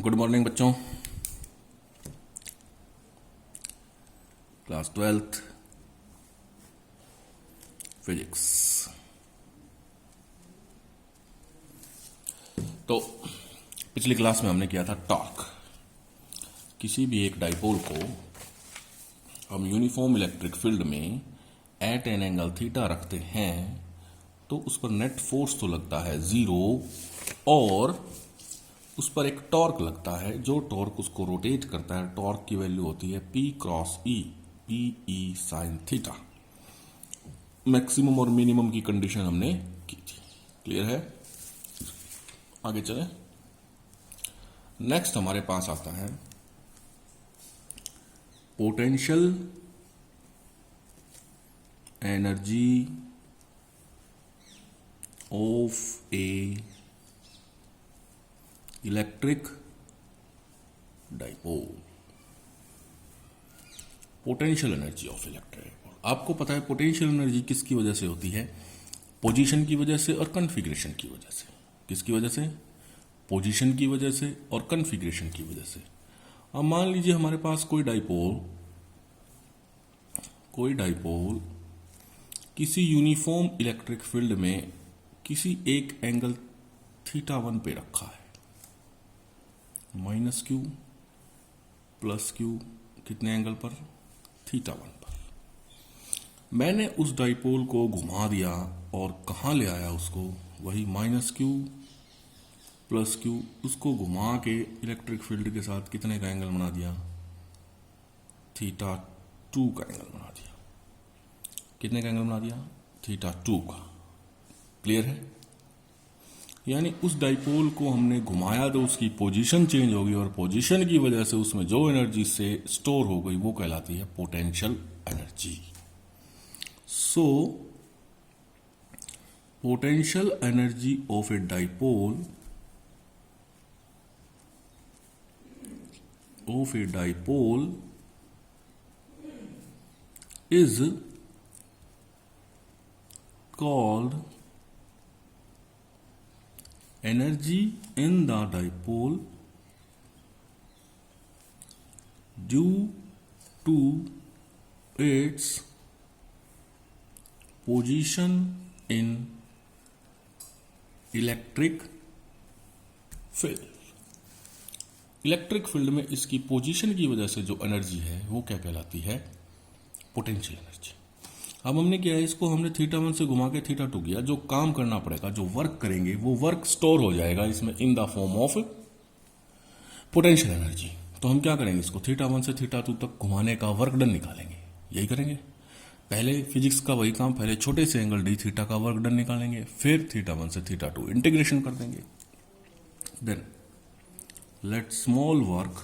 Good morning बच्चों। Class 12th physics. तो पिछली क्लास में हमने किया था टॉर्क। किसी भी एक डाइपोल को हम यूनिफॉर्म इलेक्ट्रिक फील्ड में एट एन एंगल थीटा रखते हैं तो उस पर नेट फोर्स तो लगता है 0 और उस पर एक टॉर्क लगता है। जो टॉर्क उसको रोटेट करता है, टॉर्क की वैल्यू होती है P cross E, PE sine theta. Maximum और मिनिमम की कंडीशन हमने की थी। क्लियर है? आगे चले। नेक्स्ट हमारे पास आता है potential energy of A electric dipole. Potential energy of electric dipole. आपको पता है पोटेंशियल एनर्जी किसकी वजह से होती है? पोजीशन की वजह से और कॉन्फ़िगरेशन की वजह से। किसकी वजह से? पोजीशन की वजह से और कॉन्फ़िगरेशन की वजह से। अब मान लीजिए हमारे पास कोई डाइपोल किसी यूनिफॉर्म इलेक्ट्रिक फील्ड में किसी एक एंगल θ1 पे रखा है। -q +q कितने एंगल पर? θ1 पर। मैंने उस डाइपोल को घुमा दिया और कहां ले आया उसको? वही -q +q, उसको घुमा के इलेक्ट्रिक फील्ड के साथ कितने का एंगल बना दिया? θ2 का एंगल बना दिया। कितने का एंगल बना दिया? θ2 का। क्लियर है? यानी उस डाइपोल को हमने घुमाया तो उसकी पोजीशन चेंज होगी और पोजीशन की वजह से उसमें जो एनर्जी से स्टोर हो गई वो कहलाती है potential energy. So potential energy of a dipole is called energy in the dipole due to its position in electric field। Electric field में इसकी पोजीशन की वजह से जो एनर्जी है वो क्या कहलाती है? Potential energy. अब हमने क्या है, इसको हमने θ1 से घुमा के θ2 किया। जो काम करना पड़ेगा, जो वर्क करेंगे, वो वर्क स्टोर हो जाएगा इसमें in the form of potential energy. तो हम क्या करेंगे, इसको θ1 से θ2 तक घुमाने का वर्क डन निकालेंगे। यही करेंगे। पहले फिजिक्स का वही काम, पहले छोटे से एंगल d θ का वर्क डन निकालेंगे, फिर θ1 से θ2 इंटीग्रेशन कर देंगे। Then let small work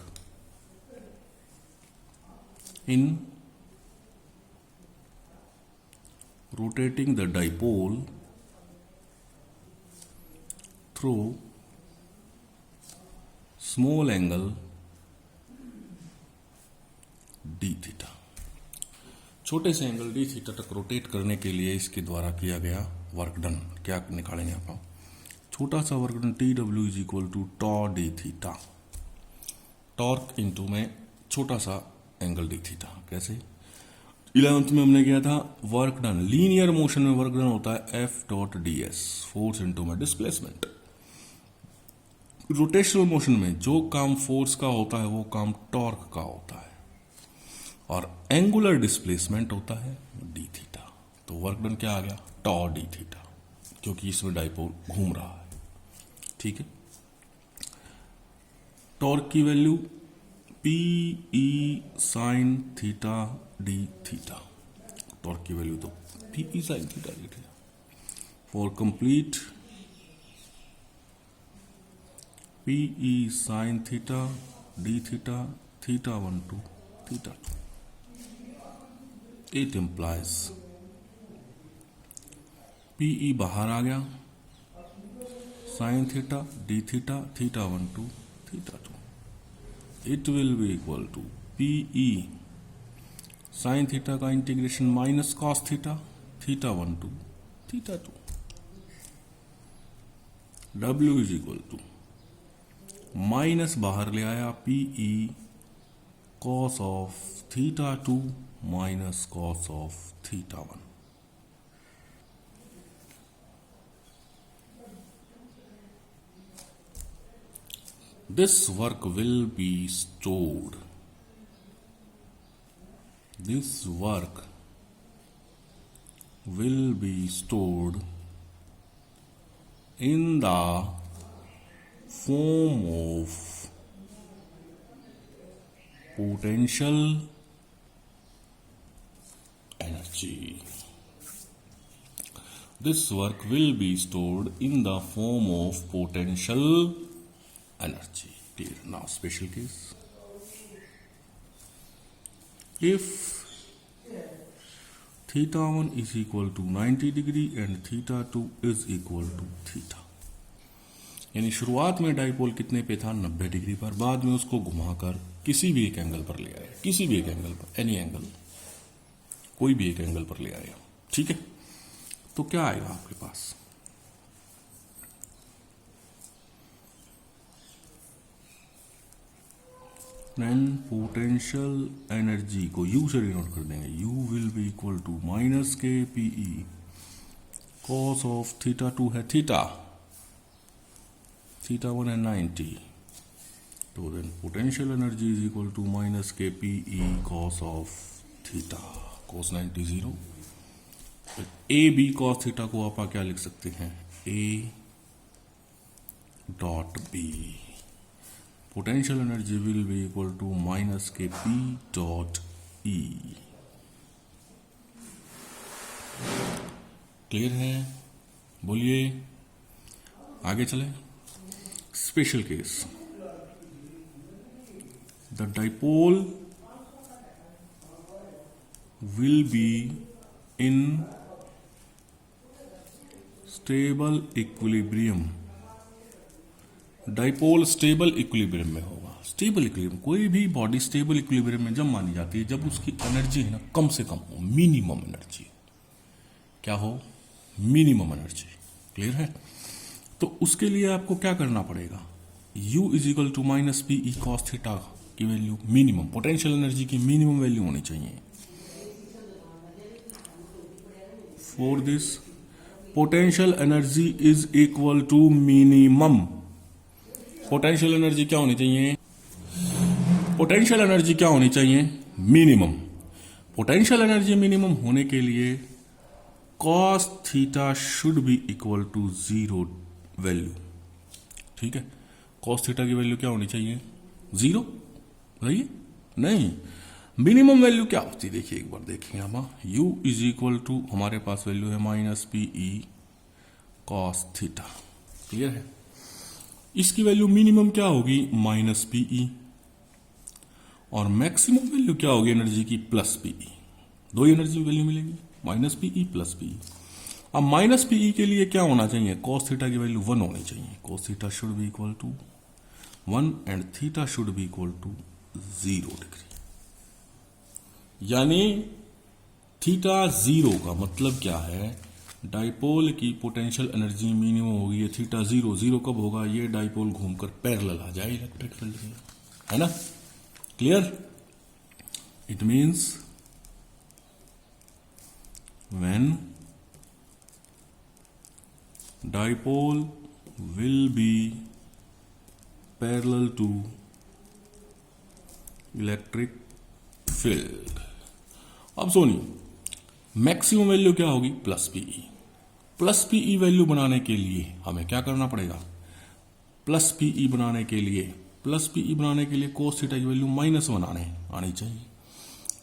in rotating the dipole through small angle d θ। छोटे से एंगल d θ तक रोटेट करने के लिए इसके द्वारा किया गया वर्क डन क्या निकालेंगे आप? छोटा सा work done TW is equal to tau d θ। Torque into में छोटा सा एंगल d θ। कैसे? 11th में हमने किया था वर्क डन। लीनियर मोशन में वर्क डन होता है F.ds, फोर्स इंटू में डिस्प्लेसमेंट। रोटेशनल मोशन में जो काम फोर्स का होता है वो काम टॉर्क का होता है और एंगुलर डिस्प्लेसमेंट होता है d θ। तो वर्क डन क्या आ गया? टॉ d θ, क्योंकि इसमें डाइपोल घूम रहा है। ठीक है। टॉर्क की value PE sine theta d θ। Torque की वैल्यू तो PE sine theta d θ। For complete PE sine theta d θ θ1 to θ2। It implies PE बाहर आ गया, sine theta d θ θ1 to θ2। It will be equal to PE sine theta का integration minus cos theta θ1 to θ2। W is equal to minus बाहर ले आया PE cos of theta 2 minus cos of theta 1। This work will be stored. This work will be stored in the form of potential energy. This work will be stored in the form of potential energy. Clear? Now special case. If theta 1 is equal to 90 degree and theta 2 is equal to theta, यानी शुरुआत में dipole कितने पे था 90 degree पर, बाद में उसको घुमाकर किसी भी एक एंगल पर ले आए, किसी भी एक एंगल पर, एनी एंगल, कोई भी एक एंगल पर ले आए। ठीक है, तो क्या आएगा आपके पास? देन पोटेंशियल एनर्जी को यू से डिनोट कर देंगे। U will be equal to minus के पीई कॉस ऑफ थीटा 2 है थीटा 1 है 90, तो then potential energy is equal to minus के PE cos of theta, cos 90 0। A B cos theta को आप क्या लिख सकते हैं? A dot B. Potential energy will be equal to minus Kp dot E। Clear है? बोलिए, आगे चले। Special case, the dipole will be in stable equilibrium। Dipole stable equilibrium में होगा। स्टेबल इक्विलिब्रियम, कोई भी बॉडी स्टेबल इक्विलिब्रियम में जब मानी जाती है जब उसकी एनर्जी है ना कम से कम हो, मिनिमम एनर्जी। क्या हो? Minimum energy. क्लियर है? तो उसके लिए आपको क्या करना पड़ेगा? U is equal to minus P E cos theta की वैल्यू मिनिमम, पोटेंशियल एनर्जी की मिनिमम वैल्यू होनी चाहिए। For this potential energy is equal to minimum. Potential energy क्या होनी चाहिए? पोटेंशियल एनर्जी क्या होनी चाहिए? मिनिमम। पोटेंशियल एनर्जी मिनिमम होने के लिए cos theta should be equal to 0 value. ठीक है, कॉस थीटा की वैल्यू क्या होनी चाहिए? 0। बताइए। नहीं, मिनिमम वैल्यू क्या होती है? देखिए एक बार देखिए हम, u इज इक्वल टू, हमारे पास वैल्यू है minus P E cos theta. Clear है? इसकी वैल्यू मिनिमम क्या होगी? माइनस पीई, और मैक्सिमम वैल्यू क्या होगी एनर्जी की? Plus PE. दो एनर्जी वैल्यू मिलेगी, माइनस पीई प्लस पीई। अब माइनस पीई के लिए क्या होना चाहिए? कॉस थीटा की वैल्यू 1 होनी चाहिए। Cos theta should be equal to 1 and theta should be equal to 0 degree. यानी थीटा 0 का मतलब क्या है? डाइपोल की पोटेंशियल एनर्जी मिनिमम होगी, ये थीटा 0 कब होगा? ये डाइपोल घूमकर पैरेलल आ जाए इलेक्ट्रिक फील्ड में, है ना? Clear? It means when dipole will be parallel to electric field. अब सोनिए, मैक्सिमम वैल्यू क्या होगी? Plus P E. Plus P E value बनाने के लिए हमें क्या करना पड़ेगा? प्लस पीई बनाने के लिए कोस थीटा की वैल्यू -1 आनी चाहिए।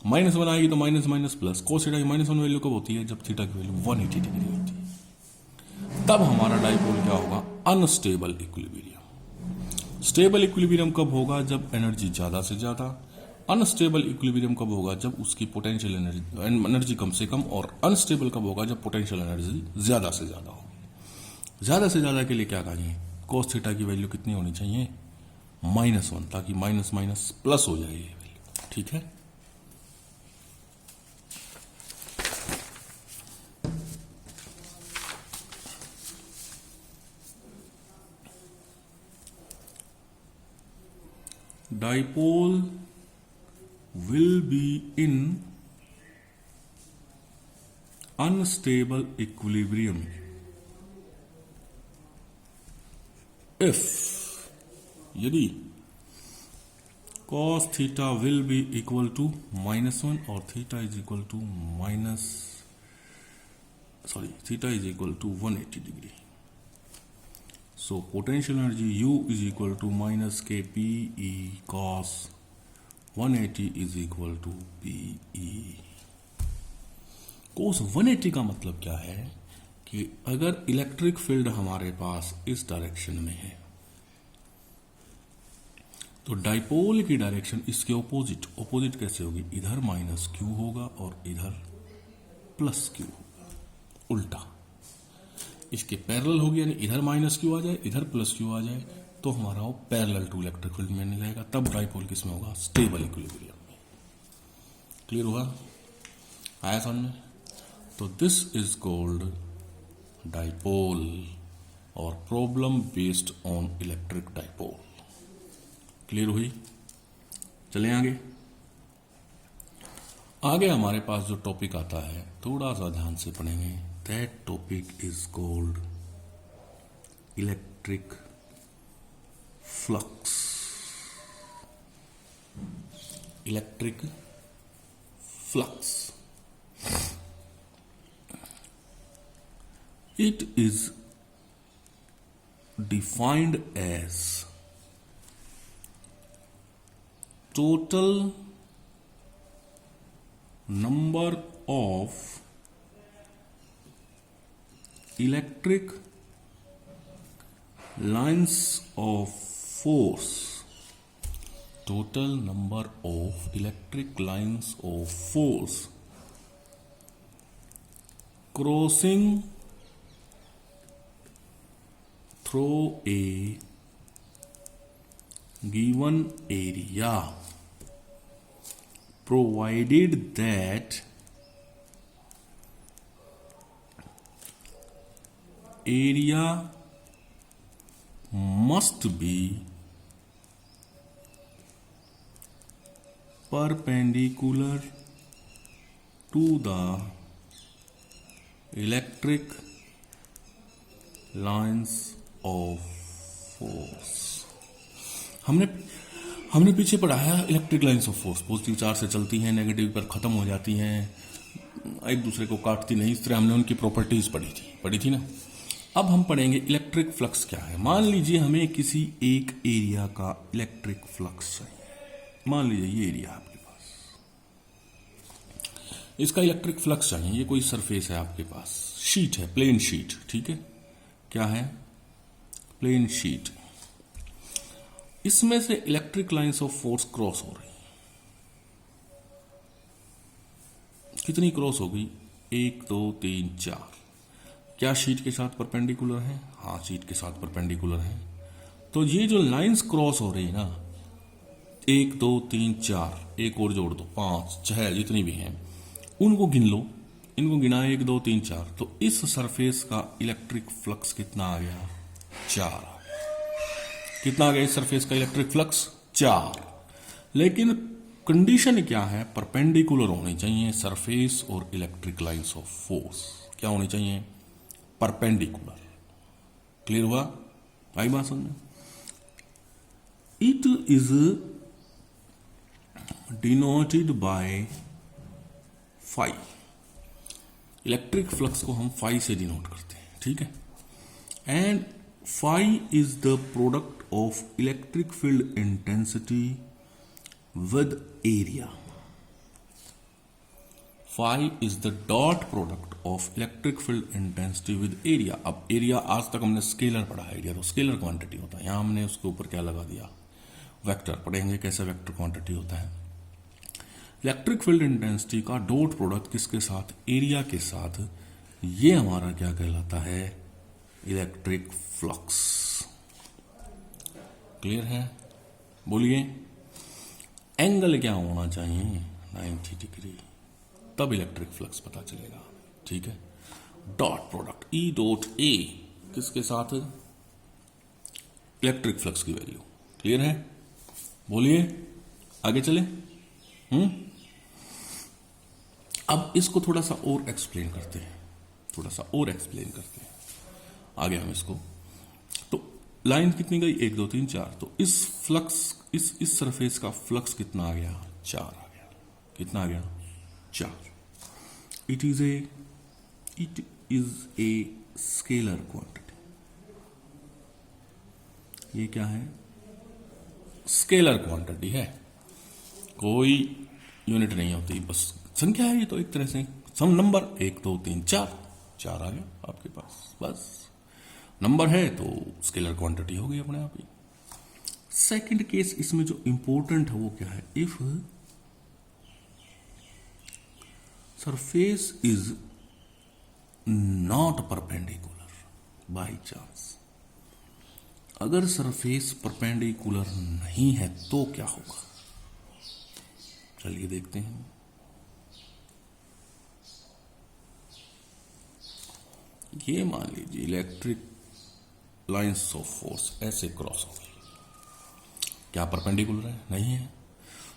-1 आएगी तो minus minus plus. Cos theta की -1 वैल्यू कब होती है? जब थीटा की वैल्यू 180 डिग्री होती है। तब हमारा डाइपोल क्या होगा? Unstable equilibrium. स्टेबल इक्विलिब्रियम कब होगा? जब एनर्जी ज्यादा से ज्यादा। अनस्टेबल इक्विलिब्रियम कब होगा? जब उसकी पोटेंशियल एनर्जी कम से कम। और अनस्टेबल कब होगा? जब पोटेंशियल एनर्जी ज्यादा से ज्यादा होगी। ज्यादा से ज्यादा के लिए क्या करेंगे? कोस थीटा की वैल्यू कितनी होनी चाहिए? -1, ताकि माइनस माइनस प्लस हो जाए ये वैल्यू। ठीक है? Dipole will be in unstable equilibrium if, यदि cos theta will be equal to -1 or theta is equal to theta is equal to 180 degree. So potential energy U is equal to minus kP e cos 180 is equal to PE. cos 180 का मतलब क्या है कि अगर electric field हमारे पास इस direction में है तो डाइपोल की डायरेक्शन इसके ऑपोजिट कैसे होगी, इधर माइनस क्यू होगा और इधर प्लस क्यू होगा, उल्टा इसके पैरेलल होगी, यानी इधर माइनस क्यू आ जाए इधर प्लस क्यू आ जाए तो हमारा वो पैरेलल टू इलेक्ट्रिक फील्ड में जाएगा, तब डाइपोल किस में होगा, स्टेबल इक्विलिब्रियम में। क्लियर हुआ, आया समझ में? तो दिस इज कॉल्ड डाइपोल और problem based on electric dipole. Clear हुई? चलें आगे हमारे पास जो टॉपिक आता है थोड़ा सा ध्यान से पढ़ेंगे। That topic is called electric flux. Electric flux, it is defined as total number of electric lines of force, total number of electric lines of force crossing through a given area, provided that area must be perpendicular to the electric lines of force। हमने पीछे पढ़ाया electric lines of force, positive charge से चलती हैं, negative पर खत्म हो जाती हैं, एक दूसरे को काटती नहीं, इस तरह हमने उनकी प्रॉपर्टीज पढ़ी थी ना। अब हम पढ़ेंगे इलेक्ट्रिक फ्लक्स क्या है। मान लीजिए हमें किसी एक एरिया का इलेक्ट्रिक फ्लक्स चाहिए। मान लीजिए ये एरिया आपके पास, इसका इलेक्ट्रिक फ्लक्स चाहिए। ये कोई सरफेस है आपके पास, शीट है, प्लेन शीट, ठीक है, क्या है, प्लेन शीट। इसमें से electric lines of force cross हो रही है। कितनी क्रॉस हो गई, 1 2 3 4। क्या शीट के साथ परपेंडिकुलर है? हाँ, शीट के साथ परपेंडिकुलर है। तो ये जो लाइंस क्रॉस हो रही है ना, 1 2 3 4, एक और जोड़ दो, 5 6 जितनी भी हैं उनको गिन लो। इनको गिना 1 2 3 4, तो इस सरफेस का इलेक्ट्रिक फ्लक्स कितना आ गया, 4। कितना आ गया इस सरफेस का इलेक्ट्रिक फ्लक्स, 4। लेकिन कंडीशन क्या है, परपेंडिकुलर होनी चाहिए सरफेस और इलेक्ट्रिक लाइंस ऑफ फोर्स। क्या होनी चाहिए, परपेंडिकुलर। क्लियर हुआ, आई बात समझ में? It is denoted by phi. Electric flux को हम फाई से डिनोट करते हैं, ठीक है। And phi is the product of electric field intensity with area. Phi is the dot product of electric field intensity with area. अब area आज तक हमने स्केलर पढ़ा है, एरिया तो स्केलर क्वांटिटी होता है, यहां हमने उसके ऊपर क्या लगा दिया, वेक्टर। पढ़ेंगे कैसे वेक्टर क्वांटिटी होता है। इलेक्ट्रिक फील्ड इंटेंसिटी का डॉट प्रोडक्ट किसके साथ, एरिया के साथ, ये हमारा क्या कहलाता है, इलेक्ट्रिक फ्लक्स। क्लियर है, बोलिए। एंगल क्या होना चाहिए, 90 डिग्री, तब इलेक्ट्रिक फ्लक्स पता चलेगा, ठीक है। Dot product E dot A किसके साथ, इलेक्ट्रिक फ्लक्स की वैल्यू। क्लियर है, बोलिए, आगे चले। अब इसको थोड़ा सा और एक्सप्लेन करते हैं, आगे हम इसको। तो लाइन कितनी गई, 1 2 3 4। तो इस फ्लक्स, इस सरफेस का फ्लक्स कितना आ गया, 4 आ गया। कितना आ गया, 4। It is a scalar quantity. ये क्या है, स्केलर क्वांटिटी है, कोई यूनिट नहीं होती, बस संख्या है ये तो, एक तरह से सम नंबर। 1 2 3 4 आ गया आपके पास, बस नंबर है तो स्केलर क्वांटिटी हो गई अपने आप ही। सेकंड केस इसमें जो इंपॉर्टेंट है वो क्या है, if surface is not perpendicular by chance. अगर सरफेस परपेंडिकुलर नहीं है तो क्या होगा, चलिए देखते हैं। ये मान लीजिए इलेक्ट्रिक लाइंस ऑफ फोर्स ऐसे क्रॉस हो गई, क्या परपेंडिकुलर है, नहीं है।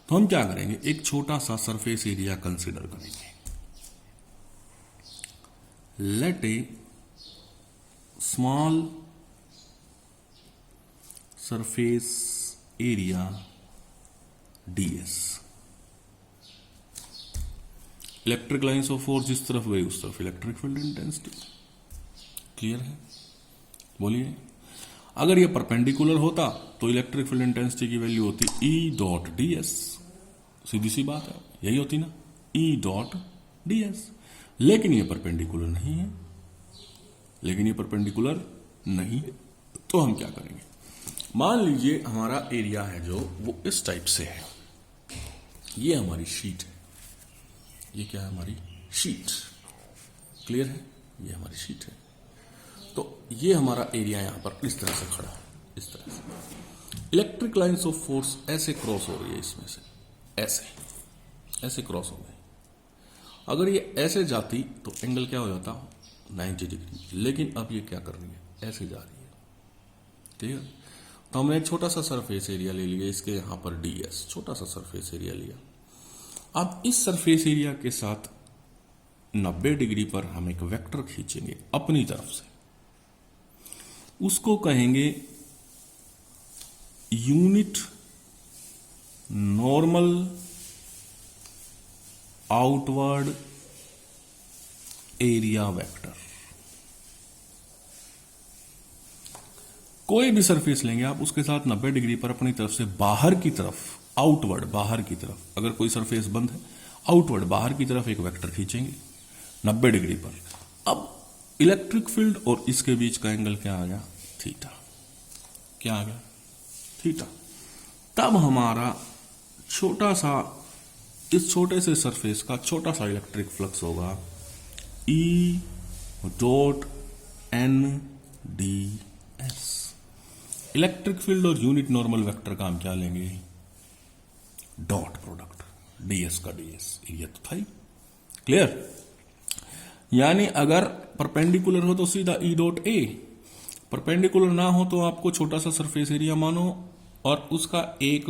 तो हम क्या करेंगे, एक छोटा सा सरफेस एरिया कंसीडर करेंगे। Let a small surface area ds। Electric lines of force जिस तरफ गई उस तरफ इलेक्ट्रिक फील्ड इंटेंसिटी। क्लियर है, बोलिए। अगर ये परपेंडिकुलर होता तो इलेक्ट्रिक फील्ड इंटेंसिटी की वैल्यू होती E.ds, सीधी सी बात है, यही होती ना, E.ds। लेकिन ये परपेंडिकुलर नहीं है, तो हम क्या करेंगे, मान लीजिए हमारा एरिया है जो वो इस टाइप से है, ये हमारी शीट है, ये क्या है, हमारी शीट। क्लियर है, ये हमारी शीट है। तो ये हमारा एरिया यहां पर इस तरह से खड़ा है, इस तरह से। इलेक्ट्रिक लाइंस ऑफ फोर्स ऐसे क्रॉस हो रही है, इसमें से ऐसे क्रोस हो गई। अगर ये ऐसे जाती तो एंगल क्या हो जाता, 90 डिग्री। लेकिन अब ये क्या कर रही है, ऐसे जा रही है। ठीक है, तो हमने एक छोटा सा सरफेस एरिया ले लिया, इसके यहां पर ds, छोटा सा सरफेस एरिया लिया। अब इस सरफेस एरिया के साथ 90 डिग्री पर हम एक वेक्टर खींचेंगे अपनी तरफ से, उसको कहेंगे unit normal outward area vector. कोई भी सरफेस लेंगे आप, उसके साथ 90 डिग्री पर अपनी तरफ से बाहर की तरफ, आउटवर्ड बाहर की तरफ, अगर कोई सरफेस बंद है, आउटवर्ड बाहर की तरफ एक वेक्टर खींचेंगे 90 डिग्री पर। अब इलेक्ट्रिक फील्ड और इसके बीच का एंगल क्या आ गया, थीटा। क्या आ गया, थीटा। तब हमारा छोटा सा, इस छोटे से सरफेस का छोटा सा इलेक्ट्रिक फ्लक्स होगा E.NDS। इलेक्ट्रिक फील्ड और यूनिट नॉर्मल वेक्टर का हम क्या लेंगे, डॉट प्रोडक्ट, ds का ds, एरिया तो था ही। क्लियर, यानी अगर परपेंडिकुलर हो तो सीधा E.A, परपेंडिकुलर ना हो तो आपको छोटा सा सरफेस एरिया मानो और उसका एक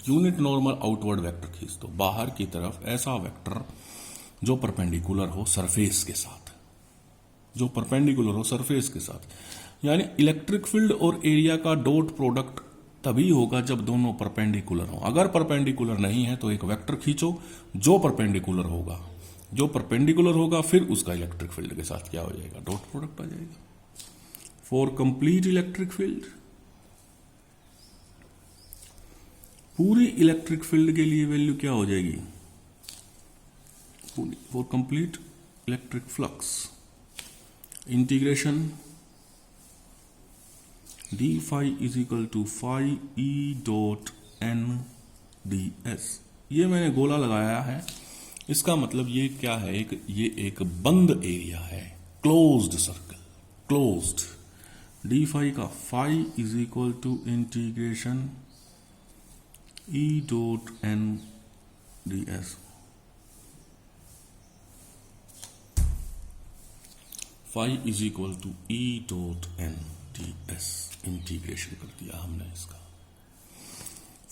यूनिट नॉर्मल आउटवर्ड वेक्टर खींच दो बाहर की तरफ, ऐसा वेक्टर जो परपेंडिकुलर हो सरफेस के साथ, जो परपेंडिकुलर हो सरफेस के साथ। यानी इलेक्ट्रिक फील्ड और एरिया का डॉट प्रोडक्ट तभी होगा जब दोनों परपेंडिकुलर हो। अगर परपेंडिकुलर नहीं है तो एक वेक्टर खींचो जो परपेंडिकुलर होगा, जो परपेंडिकुलर होगा फिर उसका इलेक्ट्रिक फील्ड के साथ क्या हो जाएगा, डॉट प्रोडक्ट आ जाएगा। फॉर कंप्लीट इलेक्ट्रिक फील्ड, पूरी इलेक्ट्रिक फील्ड के लिए वैल्यू क्या हो जाएगी, for complete electric flux, integration d phi is equal to phi E.NDS। ये मैंने गोला लगाया है, इसका मतलब ये क्या है, ये एक बंद एरिया है, closed circle, closed. d phi का phi is equal to integration E.NDS। phi is equal to E.NDS, integration कर दिया हमने इसका।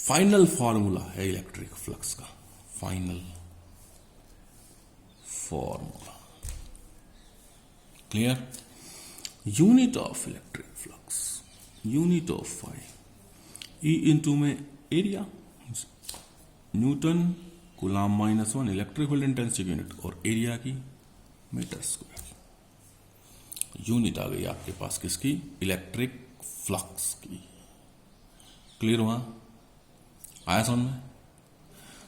फाइनल फॉर्मूला है इलेक्ट्रिक फ्लक्स का, final formula. Clear? Unit of electric flux, unit of phi, E into में area, newton coulomb -1 electric field intensity unit, और area की metre square. Unit आ गई आपके पास किसकी? इलेक्ट्रिक फ्लक्स की। क्लियर हुआ? आया समझ में?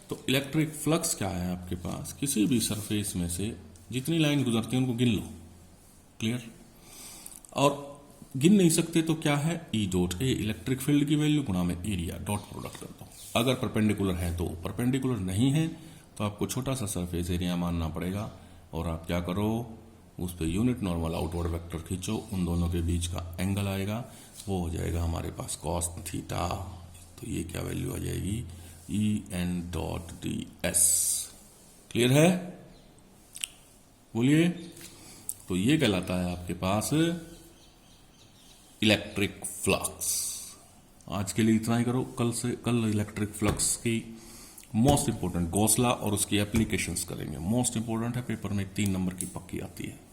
तो इलेक्ट्रिक फ्लक्स क्या है आपके पास? किसी भी सरफेस में से जितनी लाइन गुजरती है उनको गिन लो। क्लियर? और गिन नहीं सकते तो क्या है? E dot A electric field की वैल्यू गुणा में एरिया, डॉट प्रोडक्ट कर दो। अगर परपेंडिकुलर है तो, परपेंडिकुलर नहीं है तो आपको छोटा सा सरफेस एरिया मानना पड़ेगा, और आप क्या करो, उस per unit normal outward vector खींचो, उन दोनों के बीच का एंगल आएगा, वो हो जाएगा हमारे पास कॉस थीटा। तो ये क्या वैल्यू आ जाएगी? E N dot D S. Clear है? बोलिए। तो ये कहलाता है आपके पास इलेक्ट्रिक फ्लक्स। आज के लिए इतना ही करो। कल इलेक्ट्रिक फ्लक्स की मोस्ट इंपोर्टेंट गॉस लॉ और उसकी एप्लीकेशंस करेंगे। मोस्ट इंपोर्टेंट है, पेपर में 3 नंबर की पक्की आती है।